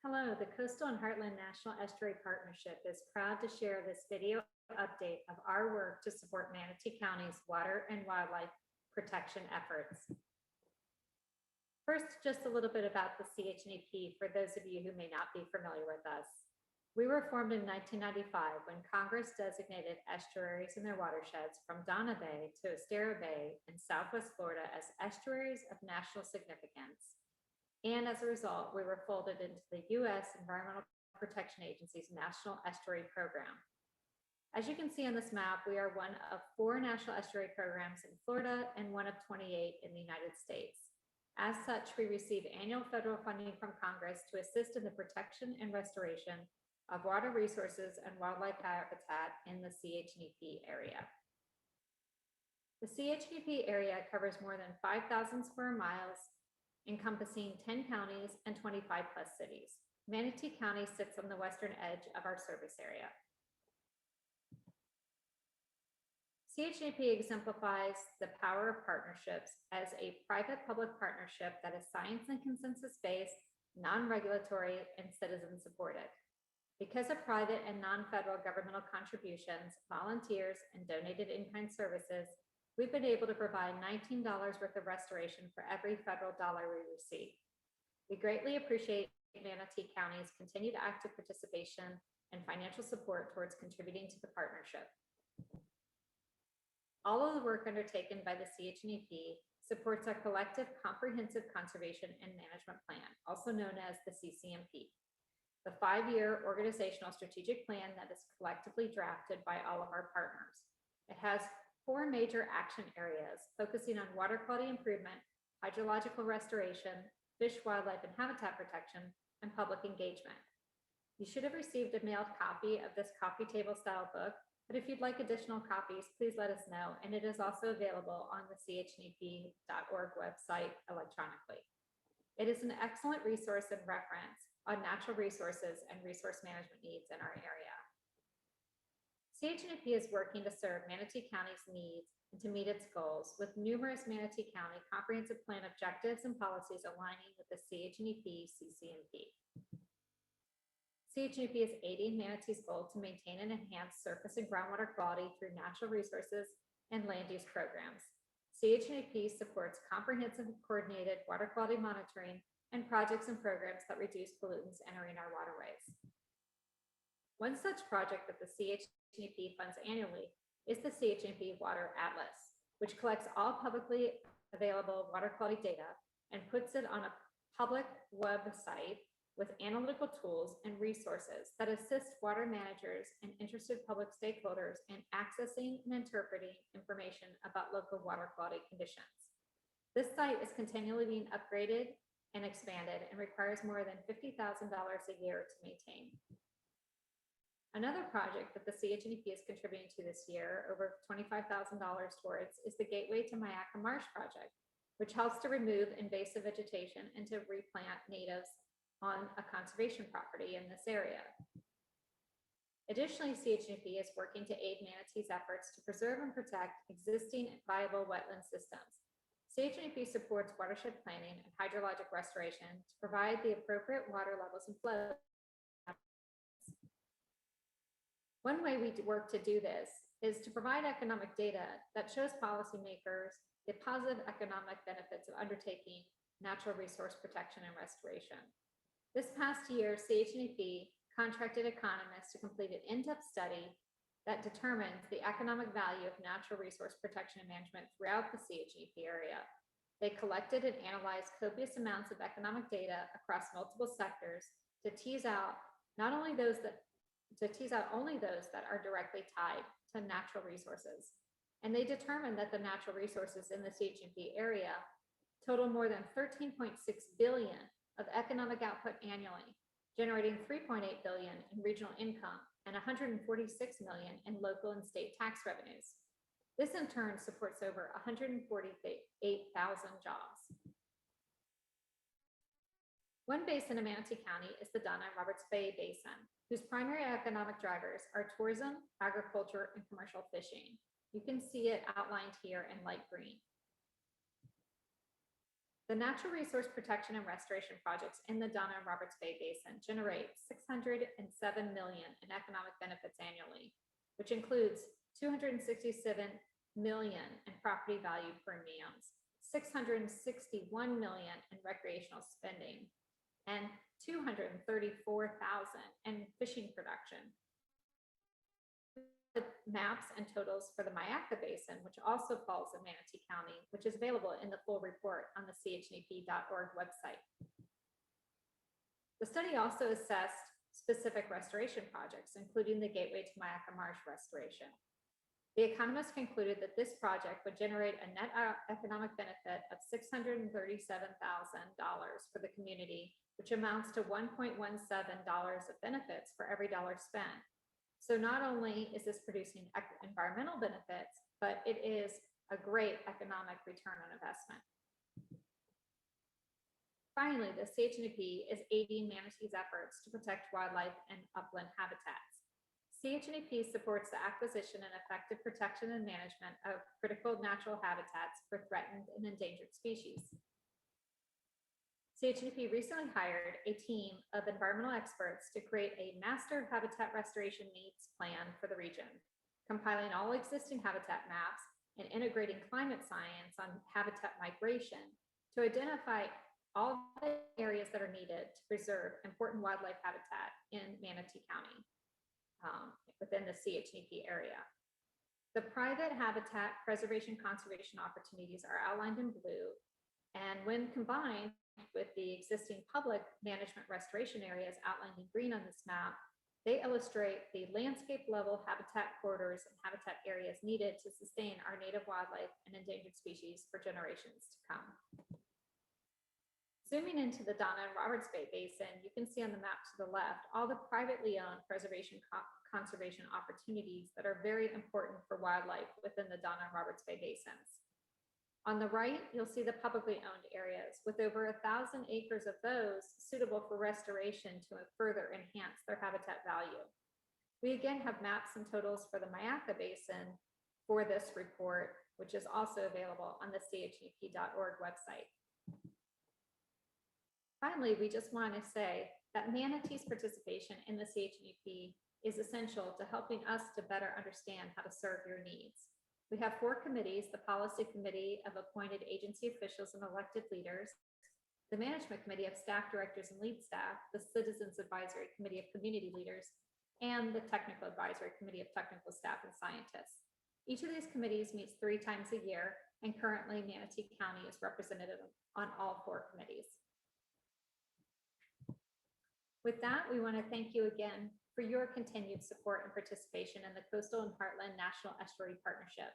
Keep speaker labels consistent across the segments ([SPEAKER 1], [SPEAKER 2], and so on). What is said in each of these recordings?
[SPEAKER 1] Hello, the Coastal and Heartland National Estuary Partnership is proud to share this video update of our work to support Manatee County's water and wildlife protection efforts. First, just a little bit about the CHNEP for those of you who may not be familiar with us. We were formed in 1995 when Congress designated estuaries and their watersheds from Donna Bay to Estero Bay in Southwest Florida as estuaries of national significance. And as a result, we were folded into the U.S. Environmental Protection Agency's National Estuary Program. As you can see on this map, we are one of 4 national estuary programs in Florida and one of 28 in the United States. As such, we receive annual federal funding from Congress to assist in the protection and restoration of water resources and wildlife habitat in the CHNEP area. The CHNEP area covers more than 5,000 square miles, encompassing 10 counties and 25 plus cities. Manatee County sits on the western edge of our service area. CHNEP exemplifies the power of partnerships as a private-public partnership that is science and consensus-based, non-regulatory, and citizen-supported. Because of private and non-federal governmental contributions, volunteers, and donated in-kind services, we've been able to provide $19 worth of restoration for every federal dollar we receive. We greatly appreciate Manatee County's continued active participation and financial support towards contributing to the partnership. All of the work undertaken by the CHNEP supports our collective comprehensive conservation and management plan, also known as the CCMP, the 5-year organizational strategic plan that is collectively drafted by all of our partners. It has 4 major action areas focusing on water quality improvement, hydrological restoration, fish, wildlife, and habitat protection, and public engagement. You should have received a mailed copy of this coffee table style book, but if you'd like additional copies, please let us know, and it is also available on the chnep.org website electronically. It is an excellent resource and reference on natural resources and resource management needs in our area. CHNEP is working to serve Manatee County's needs and to meet its goals with numerous Manatee County comprehensive plan objectives and policies aligning with the CHNEP CCMP. CHNEP is aiding Manatee's goal to maintain and enhance surface and groundwater quality through natural resources and land use programs. CHNEP supports comprehensive and coordinated water quality monitoring and projects and programs that reduce pollutants entering our waterways. One such project that the CHNEP funds annually is the CHNEP Water Atlas, which collects all publicly available water quality data and puts it on a public website with analytical tools and resources that assist water managers and interested public stakeholders in accessing and interpreting information about local water quality conditions. This site is continually being upgraded and expanded and requires more than $50,000 a year to maintain. Another project that the CHNEP is contributing to this year, over $25,000 towards, is the Gateway to Myakka Marsh project, which helps to remove invasive vegetation and to replant natives on a conservation property in this area. Additionally, CHNEP is working to aid Manatee's efforts to preserve and protect existing viable wetland systems. CHNEP supports watershed planning and hydrologic restoration to provide the appropriate water levels and flow. One way we work to do this is to provide economic data that shows policymakers the positive economic benefits of undertaking natural resource protection and restoration. This past year, CHNEP contracted economists to complete an in-depth study that determines the economic value of natural resource protection and management throughout the CHNEP area. They collected and analyzed copious amounts of economic data across multiple sectors to tease out only those that are directly tied to natural resources. And they determined that the natural resources in the CHNP area total more than 13.6 billion of economic output annually, generating 3.8 billion in regional income and 146 million in local and state tax revenues. This in turn supports over 148,000 jobs. One basin in Manatee County is the Donna and Roberts Bay Basin, whose primary economic drivers are tourism, agriculture, and commercial fishing. You can see it outlined here in light green. The natural resource protection and restoration projects in the Donna and Roberts Bay Basin generate $607 million in economic benefits annually, which includes $267 million in property value premiums, $661 million in recreational spending, and $234,000 in fishing production. The maps and totals for the Myakka Basin, which also falls in Manatee County, which is available in the full report on the CHNEP.org website. The study also assessed specific restoration projects, including the Gateway to Myakka Marsh restoration. The economists concluded that this project would generate a net economic benefit of $637,000 for the community, which amounts to $1.17 of benefits for every dollar spent. So not only is this producing environmental benefits, but it is a great economic return on investment. Finally, the CHNEP is aiding Manatee's efforts to protect wildlife and upland habitats. CHNEP supports the acquisition and effective protection and management of critical natural habitats for threatened and endangered species. CHNEP recently hired a team of environmental experts to create a master habitat restoration needs plan for the region, compiling all existing habitat maps and integrating climate science on habitat migration to identify all the areas that are needed to preserve important wildlife habitat in Manatee County within the CHNEP area. The private habitat preservation conservation opportunities are outlined in blue, and when combined with the existing public management restoration areas outlined in green on this map, they illustrate the landscape level habitat corridors and habitat areas needed to sustain our native wildlife and endangered species for generations to come. Zooming into the Donna and Roberts Bay Basin, you can see on the map to the left all the privately owned preservation conservation opportunities that are very important for wildlife within the Donna and Roberts Bay Basins. On the right, you'll see the publicly owned areas with over 1,000 acres of those suitable for restoration to further enhance their habitat value. We again have maps and totals for the Myakka Basin for this report, which is also available on the CHNEP.org website. Finally, we just want to say that Manatee's participation in the CHNEP is essential to helping us to better understand how to serve your needs. We have 4 committees: the Policy Committee of appointed agency officials and elected leaders, the Management Committee of staff directors and lead staff, the Citizens Advisory Committee of community leaders, and the Technical Advisory Committee of technical staff and scientists. Each of these committees meets 3 times a year, and currently Manatee County is represented on all 4 committees. With that, we want to thank you again for your continued support and participation in the Coastal and Heartland National Estuary Partnership.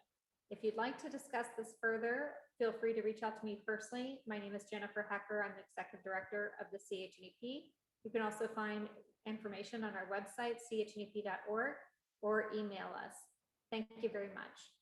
[SPEAKER 1] If you'd like to discuss this further, feel free to reach out to me personally. My name is Jennifer Hecker. I'm the Executive Director of the CHNEP. You can also find information on our website, chnep.org, or email us. Thank you very much.